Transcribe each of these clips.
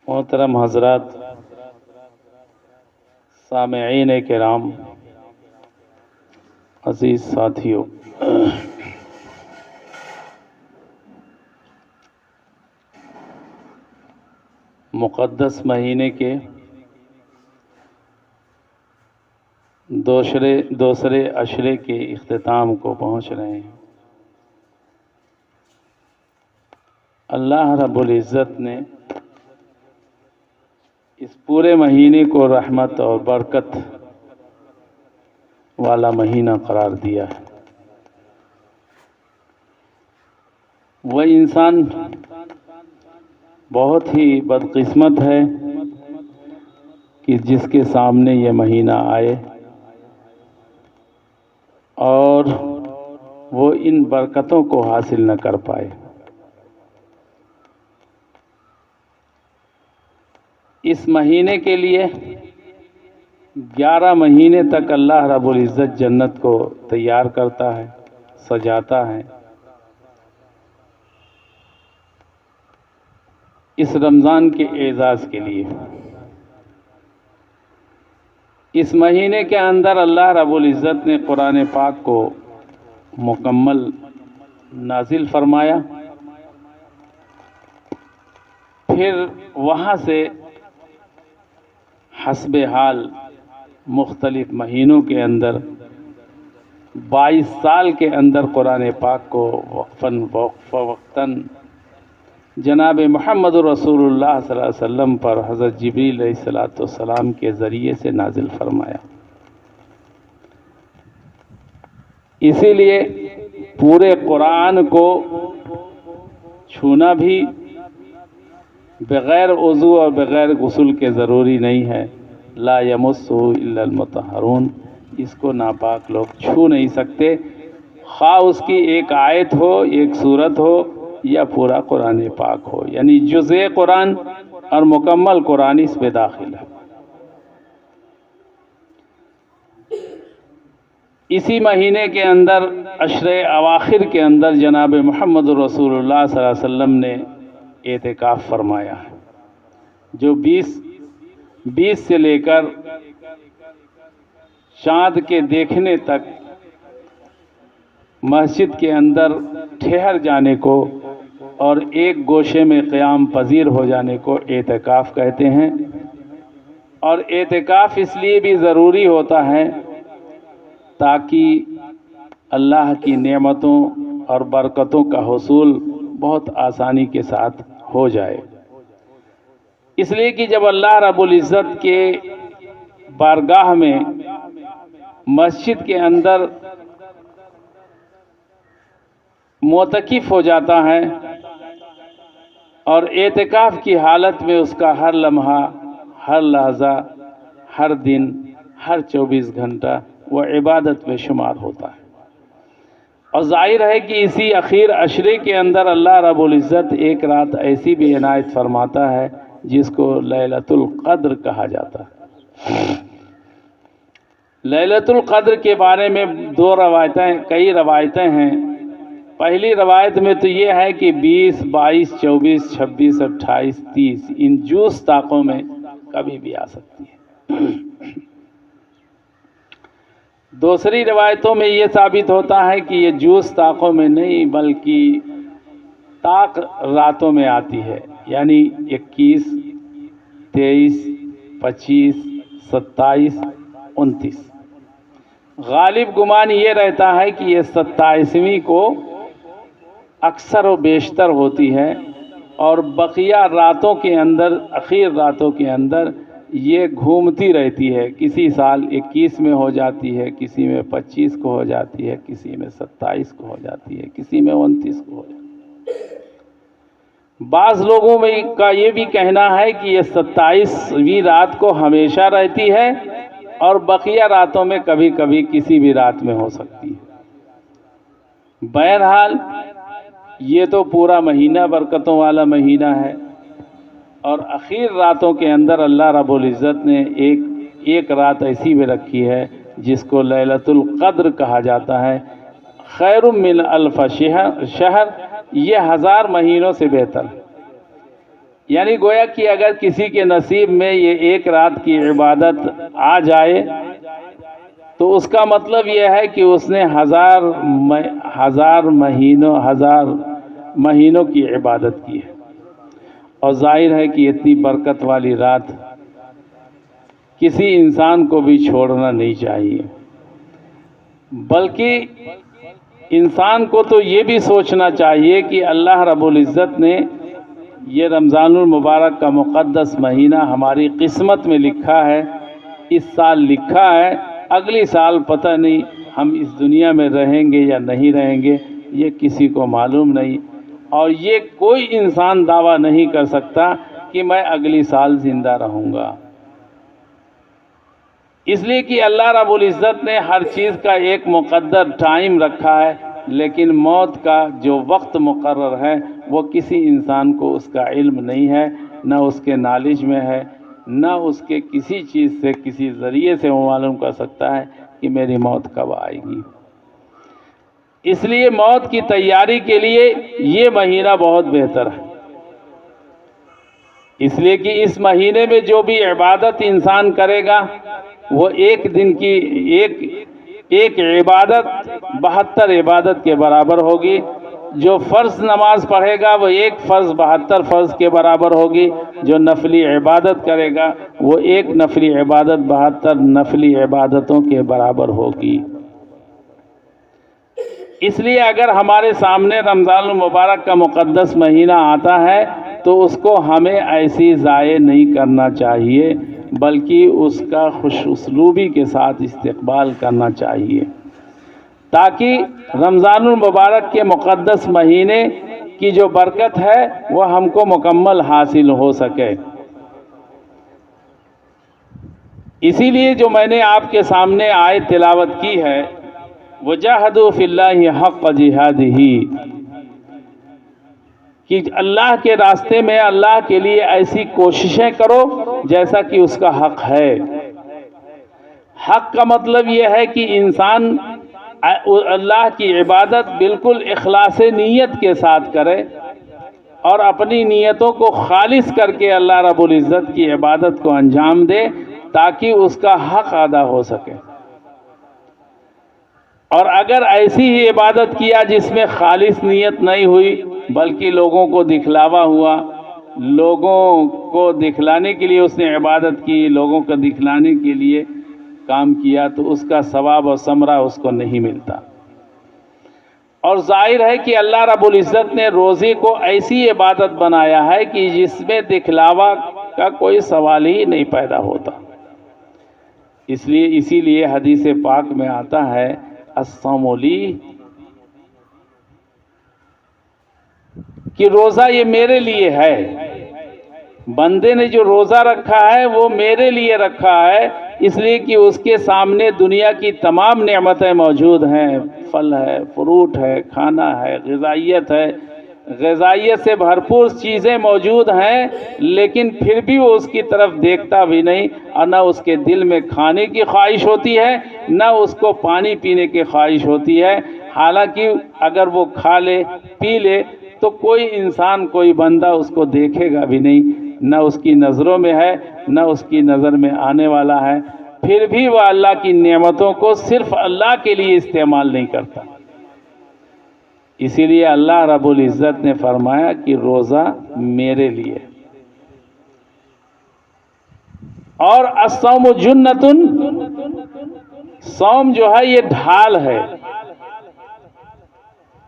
محترم حضرات، سامعین کرام، عزیز ساتھیوں، مقدس مہینے کے دوسرے عشرے کے اختتام کو پہنچ رہے ہیں۔ اللہ رب العزت نے اس پورے مہینے کو رحمت اور برکت والا مہینہ قرار دیا ہے۔ وہ انسان بہت ہی بدقسمت ہے کہ جس کے سامنے یہ مہینہ آئے اور وہ ان برکتوں کو حاصل نہ کر پائے۔ اس مہینے کے لیے 11 مہینے تک اللہ رب العزت جنت کو تیار کرتا ہے، سجاتا ہے۔ اس رمضان کے اعزاز کے لیے اس مہینے کے اندر اللہ رب العزت نے قرآن پاک کو مکمل نازل فرمایا، پھر وہاں سے حسب حال مختلف مہینوں کے اندر 22 سال کے اندر قرآن پاک کو وقتاً جناب محمد رسول اللہ صلی اللہ علیہ وسلم پر حضرت جبریل علیہ السلام کے ذریعے سے نازل فرمایا۔ اسی لیے پورے قرآن کو چھونا بھی بغیر وضو اور بغیر غسل کے ضروری نہیں ہے۔ لا یمسہ الا المطہرون، اس کو ناپاک لوگ چھو نہیں سکتے، خواہ اس کی ایک آیت ہو، ایک سورت ہو یا پورا قرآن پاک ہو، یعنی جزء قرآن اور مکمل قرآن اس میں داخل ہے۔ اسی مہینے کے اندر عشرے اواخر کے اندر جناب محمد رسول اللہ صلی اللہ علیہ وسلم نے اعتکاف فرمایا ہے، جو 20 سے لے کر چاند کے دیکھنے تک مسجد کے اندر ٹھہر جانے کو اور ایک گوشے میں قیام پذیر ہو جانے کو اعتکاف کہتے ہیں۔ اور اعتکاف اس لیے بھی ضروری ہوتا ہے تاکہ اللہ کی نعمتوں اور برکتوں کا حصول بہت آسانی کے ساتھ ہو جائے۔ اس لیے کہ جب اللہ رب العزت کے بارگاہ میں مسجد کے اندر معتکف ہو جاتا ہے اور اعتکاف کی حالت میں اس کا ہر لمحہ، ہر لحظہ، ہر دن، ہر 24 گھنٹہ وہ عبادت میں شمار ہوتا ہے۔ اور ظاہر ہے کہ اسی اخیر عشرے کے اندر اللہ رب العزت ایک رات ایسی بھی عنایت فرماتا ہے جس کو لیلۃ القدر کہا جاتا ہے۔ لیلۃ القدر کے بارے میں کئی روایتیں ہیں۔ پہلی روایت میں تو یہ ہے کہ 20، 22، 24، 26، 28، 30 ان جوز طاقوں میں کبھی بھی آ سکتی ہے۔ دوسری روایتوں میں یہ ثابت ہوتا ہے کہ یہ جوز طاقوں میں نہیں بلکہ طاق راتوں میں آتی ہے، یعنی 21، 23، 25، 27، 29۔ غالب گمان یہ رہتا ہے کہ یہ 27ویں کو اکثر و بیشتر ہوتی ہے، اور بقیہ راتوں کے اندر، اخیر راتوں کے اندر یہ گھومتی رہتی ہے۔ کسی سال 21 میں ہو جاتی ہے، کسی میں 25 کو ہو جاتی ہے، کسی میں 27 کو ہو جاتی ہے، کسی میں 29 کو ہو جاتی ہے۔ بعض لوگوں کا یہ بھی کہنا ہے کہ یہ 27ویں رات کو ہمیشہ رہتی ہے اور بقیہ راتوں میں کبھی کبھی کسی بھی رات میں ہو سکتی ہے۔ بہرحال یہ تو پورا مہینہ برکتوں والا مہینہ ہے، اور اخیر راتوں کے اندر اللہ رب العزت نے ایک رات ایسی بھی رکھی ہے جس کو لیلۃ القدر کہا جاتا ہے۔ خیر من الف شہر، یہ 1000 مہینوں سے بہتر ہے۔ یعنی گویا کہ اگر کسی کے نصیب میں یہ ایک رات کی عبادت آ جائے تو اس کا مطلب یہ ہے کہ اس نے ہزار مہینوں کی عبادت کی ہے. اور ظاہر ہے کہ اتنی برکت والی رات کسی انسان کو بھی چھوڑنا نہیں چاہیے، بلکہ انسان کو تو یہ بھی سوچنا چاہیے کہ اللہ رب العزت نے یہ رمضان المبارک کا مقدس مہینہ ہماری قسمت میں لکھا ہے، اس سال لکھا ہے، اگلی سال پتہ نہیں ہم اس دنیا میں رہیں گے یا نہیں رہیں گے، یہ کسی کو معلوم نہیں، اور یہ کوئی انسان دعویٰ نہیں کر سکتا کہ میں اگلی سال زندہ رہوں گا. اس لیے کہ اللہ رب العزت نے ہر چیز کا ایک مقدر ٹائم رکھا ہے، لیکن موت کا جو وقت مقرر ہے وہ کسی انسان کو اس کا علم نہیں ہے، نہ اس کے نالج میں ہے، نہ اس کے کسی چیز سے کسی ذریعے سے وہ معلوم کر سکتا ہے کہ میری موت کب آئے گی. اس لیے موت کی تیاری کے لیے یہ مہینہ بہت بہتر ہے، اس لیے کہ اس مہینے میں جو بھی عبادت انسان کرے گا وہ ایک دن کی ایک عبادت 72 عبادت کے برابر ہوگی. جو فرض نماز پڑھے گا وہ ایک فرض 72 فرض کے برابر ہوگی. جو نفلی عبادت کرے گا وہ ایک نفلی عبادت 72 نفلی عبادتوں کے برابر ہوگی. اس لیے اگر ہمارے سامنے رمضان المبارک کا مقدس مہینہ آتا ہے تو اس کو ہمیں ایسی ضائع نہیں کرنا چاہیے، بلکہ اس کا خوش اسلوبی کے ساتھ استقبال کرنا چاہیے، تاکہ رمضان المبارک کے مقدس مہینے کی جو برکت ہے وہ ہم کو مکمل حاصل ہو سکے. اسی لیے جو میں نے آپ کے سامنے آیت تلاوت کی ہے، وَجَاهَدُوا فِي اللَّهِ حَقَّ جِهَادِهِ، کہ اللہ کے راستے میں اللہ کے لیے ایسی کوششیں کرو جیسا کہ اس کا حق ہے. حق کا مطلب یہ ہے کہ انسان اللہ کی عبادت بالکل اخلاص نیت کے ساتھ کرے اور اپنی نیتوں کو خالص کر کے اللہ رب العزت کی عبادت کو انجام دے تاکہ اس کا حق ادا ہو سکے. اور اگر ایسی ہی عبادت کیا جس میں خالص نیت نہیں ہوئی بلکہ لوگوں کو دکھلاوا ہوا، لوگوں کو دکھلانے کے لیے اس نے عبادت کی، لوگوں کو دکھلانے کے لیے کام کیا، تو اس کا ثواب اور ثمرہ اس کو نہیں ملتا. اور ظاہر ہے کہ اللہ رب العزت نے روزے کو ایسی عبادت بنایا ہے کہ جس میں دکھلاوا کا کوئی سوال ہی نہیں پیدا ہوتا. اسی لیے حدیث پاک میں آتا ہے الصوم لی، کہ روزہ یہ میرے لیے ہے. بندے نے جو روزہ رکھا ہے وہ میرے لیے رکھا ہے، اس لیے کہ اس کے سامنے دنیا کی تمام نعمتیں موجود ہیں، پھل ہے، فروٹ ہے، کھانا ہے، غذائیت سے بھرپور چیزیں موجود ہیں، لیکن پھر بھی وہ اس کی طرف دیکھتا بھی نہیں، اور نہ اس کے دل میں کھانے کی خواہش ہوتی ہے، نہ اس کو پانی پینے کی خواہش ہوتی ہے. حالانکہ اگر وہ کھا لے پی لے تو کوئی انسان، کوئی بندہ اس کو دیکھے گا بھی نہیں، نہ اس کی نظروں میں ہے نہ اس کی نظر میں آنے والا ہے، پھر بھی وہ اللہ کی نعمتوں کو صرف اللہ کے لیے استعمال نہیں کرتا. اسی لیے اللہ رب العزت نے فرمایا کہ روزہ میرے لیے. اور الصوم جنۃ، صوم جو ہے یہ ڈھال ہے.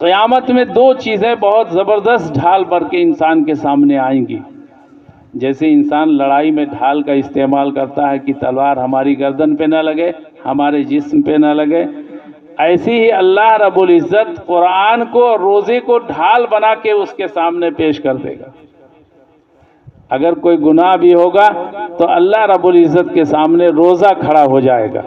قیامت میں دو چیزیں بہت زبردست ڈھال بن کے انسان کے سامنے آئیں گی. جیسے انسان لڑائی میں ڈھال کا استعمال کرتا ہے کہ تلوار ہماری گردن پہ نہ لگے، ہمارے جسم پہ نہ لگے، ایسی ہی اللہ رب العزت قرآن کو اور روزے کو ڈھال بنا کے اس کے سامنے پیش کر دے گا. اگر کوئی گناہ بھی ہوگا تو اللہ رب العزت کے سامنے روزہ کھڑا ہو جائے گا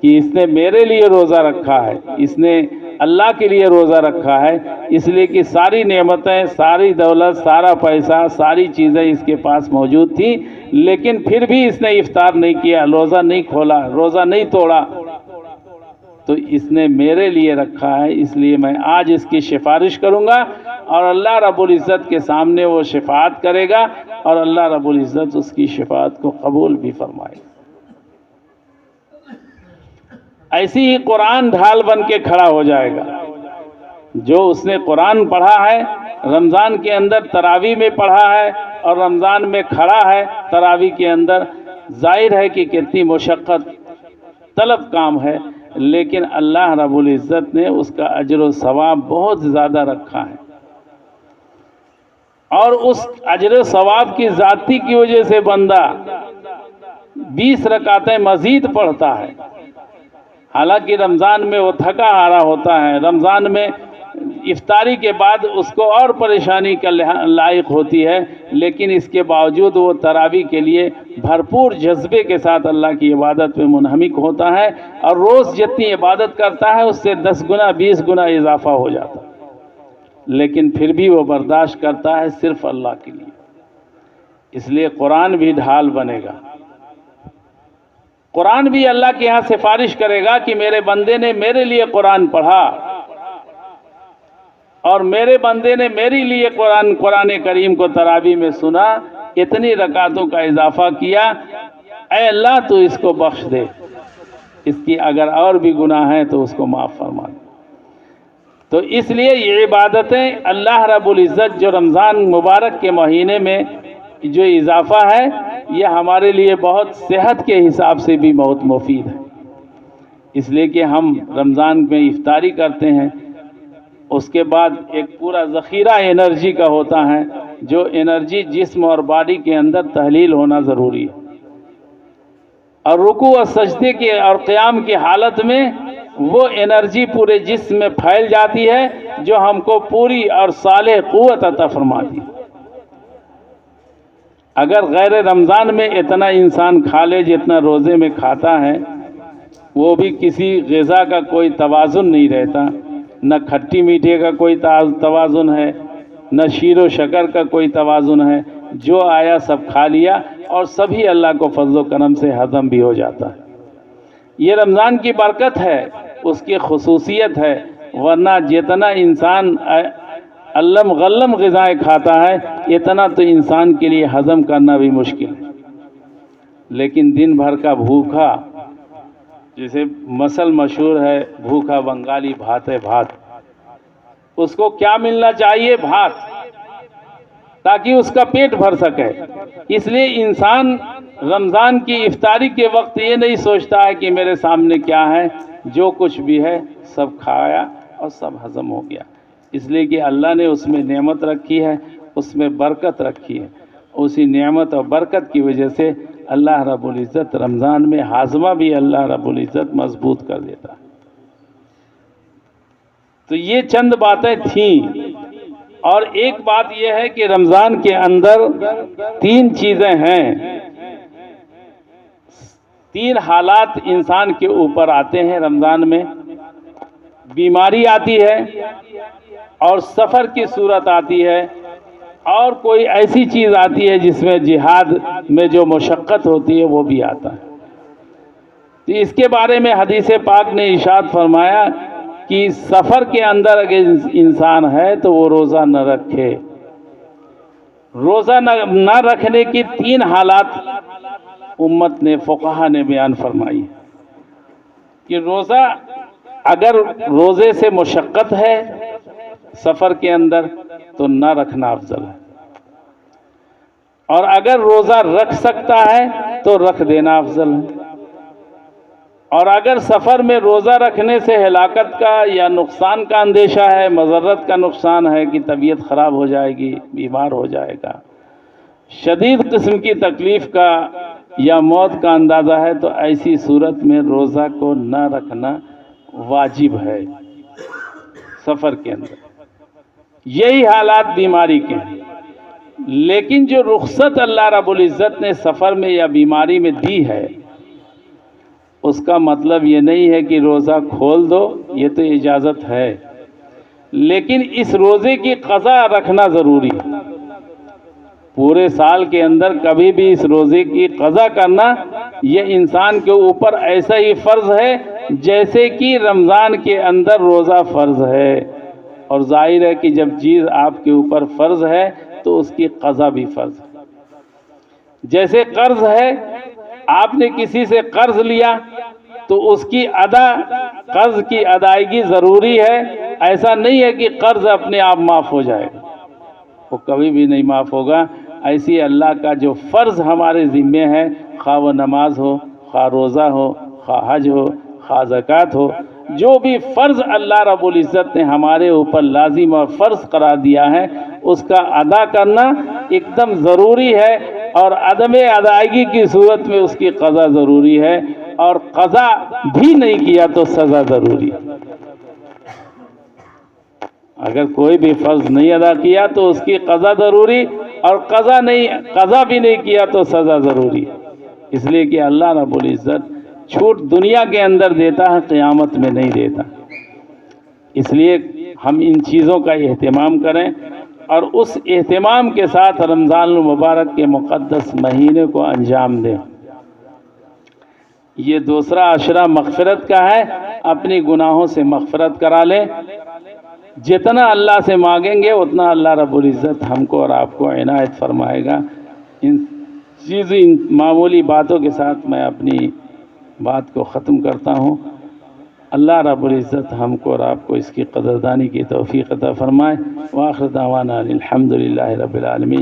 کہ اس نے میرے لیے روزہ رکھا ہے، اس نے اللہ کے لیے روزہ رکھا ہے، اس لیے کہ ساری نعمتیں، ساری دولت، سارا پیسہ، ساری چیزیں اس کے پاس موجود تھیں، لیکن پھر بھی اس نے افطار نہیں کیا، روزہ نہیں کھولا، روزہ نہیں توڑا. تو اس نے میرے لیے رکھا ہے، اس لیے میں آج اس کی سفارش کروں گا اور اللہ رب العزت کے سامنے وہ شفاعت کرے گا اور اللہ رب العزت اس کی شفاعت کو قبول بھی فرمائے گا۔ ایسی ہی قرآن ڈھال بن کے کھڑا ہو جائے گا۔ جو اس نے قرآن پڑھا ہے، رمضان کے اندر تراویح میں پڑھا ہے اور رمضان میں کھڑا ہے تراویح کے اندر، ظاہر ہے کہ کتنی مشقت طلب کام ہے، لیکن اللہ رب العزت نے اس کا اجر و ثواب بہت زیادہ رکھا ہے، اور اس اجر و ثواب کی ذاتی کی وجہ سے بندہ 20 رکعتیں مزید پڑھتا ہے۔ حالانکہ رمضان میں وہ تھکا ہارا ہوتا ہے، رمضان میں افطاری کے بعد اس کو اور پریشانی کا لائق ہوتی ہے، لیکن اس کے باوجود وہ تراویح کے لیے بھرپور جذبے کے ساتھ اللہ کی عبادت میں منہمک ہوتا ہے، اور روز جتنی عبادت کرتا ہے اس سے 10 گنا 20 گنا اضافہ ہو جاتا ہے، لیکن پھر بھی وہ برداشت کرتا ہے صرف اللہ کے لیے۔ اس لیے قرآن بھی ڈھال بنے گا، قرآن بھی اللہ کے ہاں سفارش کرے گا کہ میرے بندے نے میرے لیے قرآن پڑھا، اور میرے بندے نے میرے لیے قرآن کریم کو تراویح میں سنا، اتنی رکعتوں کا اضافہ کیا، اے اللہ تو اس کو بخش دے، اس کی اگر اور بھی گناہ ہیں تو اس کو معاف فرما دے۔ تو اس لیے یہ عبادتیں اللہ رب العزت جو رمضان مبارک کے مہینے میں جو اضافہ ہے، یہ ہمارے لیے بہت صحت کے حساب سے بھی بہت مفید ہے، اس لیے کہ ہم رمضان میں افطاری کرتے ہیں، اس کے بعد ایک پورا ذخیرہ انرجی کا ہوتا ہے، جو انرجی جسم اور باڈی کے اندر تحلیل ہونا ضروری ہے، اور رکوع اور سجدے کے اور قیام کی حالت میں وہ انرجی پورے جسم میں پھیل جاتی ہے، جو ہم کو پوری اور صالح قوت عطا فرماتی ہے۔ اگر غیر رمضان میں اتنا انسان کھا لے جتنا روزے میں کھاتا ہے، وہ بھی کسی غذا کا کوئی توازن نہیں رہتا، نہ کھٹی میٹھے کا کوئی توازن ہے، نہ شیر و شکر کا کوئی توازن ہے، جو آیا سب کھا لیا اور سبھی اللہ کو فضل و کرم سے ہضم بھی ہو جاتا ہے۔ یہ رمضان کی برکت ہے، اس کی خصوصیت ہے، ورنہ جتنا انسان علم غلم غذائیں کھاتا ہے اتنا تو انسان کے لیے ہضم کرنا بھی مشکل ہے، لیکن دن بھر کا بھوکا، جسے مثل مشہور ہے بھوکا بنگالی بھات ہے بھات، اس کو کیا ملنا چاہیے؟ بھات، تاکہ اس کا پیٹ بھر سکے۔ اس لیے انسان رمضان کی افطاری کے وقت یہ نہیں سوچتا ہے کہ میرے سامنے کیا ہے، جو کچھ بھی ہے سب کھایا اور سب ہضم ہو گیا، اس لیے کہ اللہ نے اس میں نعمت رکھی ہے، اس میں برکت رکھی ہے، اسی نعمت اور برکت کی وجہ سے اللہ رب العزت رمضان میں ہاضمہ بھی اللہ رب العزت مضبوط کر دیتا ہے۔ تو یہ چند باتیں تھیں، اور ایک بات یہ ہے کہ رمضان کے اندر 3 چیزیں ہیں، 3 حالات انسان کے اوپر آتے ہیں رمضان میں، بیماری آتی ہے، اور سفر کی صورت آتی ہے، اور کوئی ایسی چیز آتی ہے جس میں جہاد میں جو مشقت ہوتی ہے وہ بھی آتا ہے۔ تو اس کے بارے میں حدیث پاک نے ارشاد فرمایا کہ سفر کے اندر اگر انسان ہے تو وہ روزہ نہ رکھے۔ روزہ نہ رکھنے کی 3 حالات امت نے، فقہا نے بیان فرمائی کہ روزہ، اگر روزے سے مشقت ہے سفر کے اندر تو نہ رکھنا افضل ہے، اور اگر روزہ رکھ سکتا ہے تو رکھ دینا افضل ہے، اور اگر سفر میں روزہ رکھنے سے ہلاکت کا یا نقصان کا اندیشہ ہے، مضرت کا نقصان ہے کہ طبیعت خراب ہو جائے گی، بیمار ہو جائے گا، شدید قسم کی تکلیف کا یا موت کا اندازہ ہے، تو ایسی صورت میں روزہ کو نہ رکھنا واجب ہے سفر کے اندر۔ یہی حالات بیماری کے ہیں، لیکن جو رخصت اللہ رب العزت نے سفر میں یا بیماری میں دی ہے، اس کا مطلب یہ نہیں ہے کہ روزہ کھول دو، یہ تو اجازت ہے، لیکن اس روزے کی قضا رکھنا ضروری ہے۔ پورے سال کے اندر کبھی بھی اس روزے کی قضا کرنا یہ انسان کے اوپر ایسا ہی فرض ہے جیسے کہ رمضان کے اندر روزہ فرض ہے، اور ظاہر ہے کہ جب چیز آپ کے اوپر فرض ہے تو اس کی قضا بھی فرض ہے۔ جیسے قرض ہے، آپ نے کسی سے قرض لیا تو اس کی قرض کی ادائیگی ضروری ہے، ایسا نہیں ہے کہ قرض اپنے آپ معاف ہو جائے، وہ کبھی بھی نہیں معاف ہوگا۔ ایسی اللہ کا جو فرض ہمارے ذمے ہے، خواہ وہ نماز ہو، خواہ روزہ ہو، خواہ حج ہو، خواہ زکوٰۃ ہو، جو بھی فرض اللہ رب العزت نے ہمارے اوپر لازم اور فرض قرار دیا ہے، اس کا ادا کرنا ایک دم ضروری ہے، اور عدم ادائیگی کی صورت میں اس کی قضا ضروری ہے، اور قضا بھی نہیں کیا تو سزا ضروری ہے۔ اگر کوئی بھی فرض نہیں ادا کیا تو اس کی قضا ضروری، اور قضا بھی نہیں کیا تو سزا ضروری ہے۔ اس لیے کہ اللہ رب العزت چھوٹ دنیا کے اندر دیتا ہے، قیامت میں نہیں دیتا۔ اس لیے ہم ان چیزوں کا اہتمام کریں، اور اس اہتمام کے ساتھ رمضان المبارک کے مقدس مہینے کو انجام دیں۔ یہ دوسرا عشرہ مغفرت کا ہے، اپنی گناہوں سے مغفرت کرا لیں۔ جتنا اللہ سے مانگیں گے اتنا اللہ رب العزت ہم کو اور آپ کو عنایت فرمائے گا۔ ان معمولی باتوں کے ساتھ میں اپنی بات کو ختم کرتا ہوں۔ اللہ رب العزت ہم کو اور آپ کو اس کی قدردانی کی توفیق عطا فرمائے۔ وآخر دعوانا الحمدللہ رب العالمین۔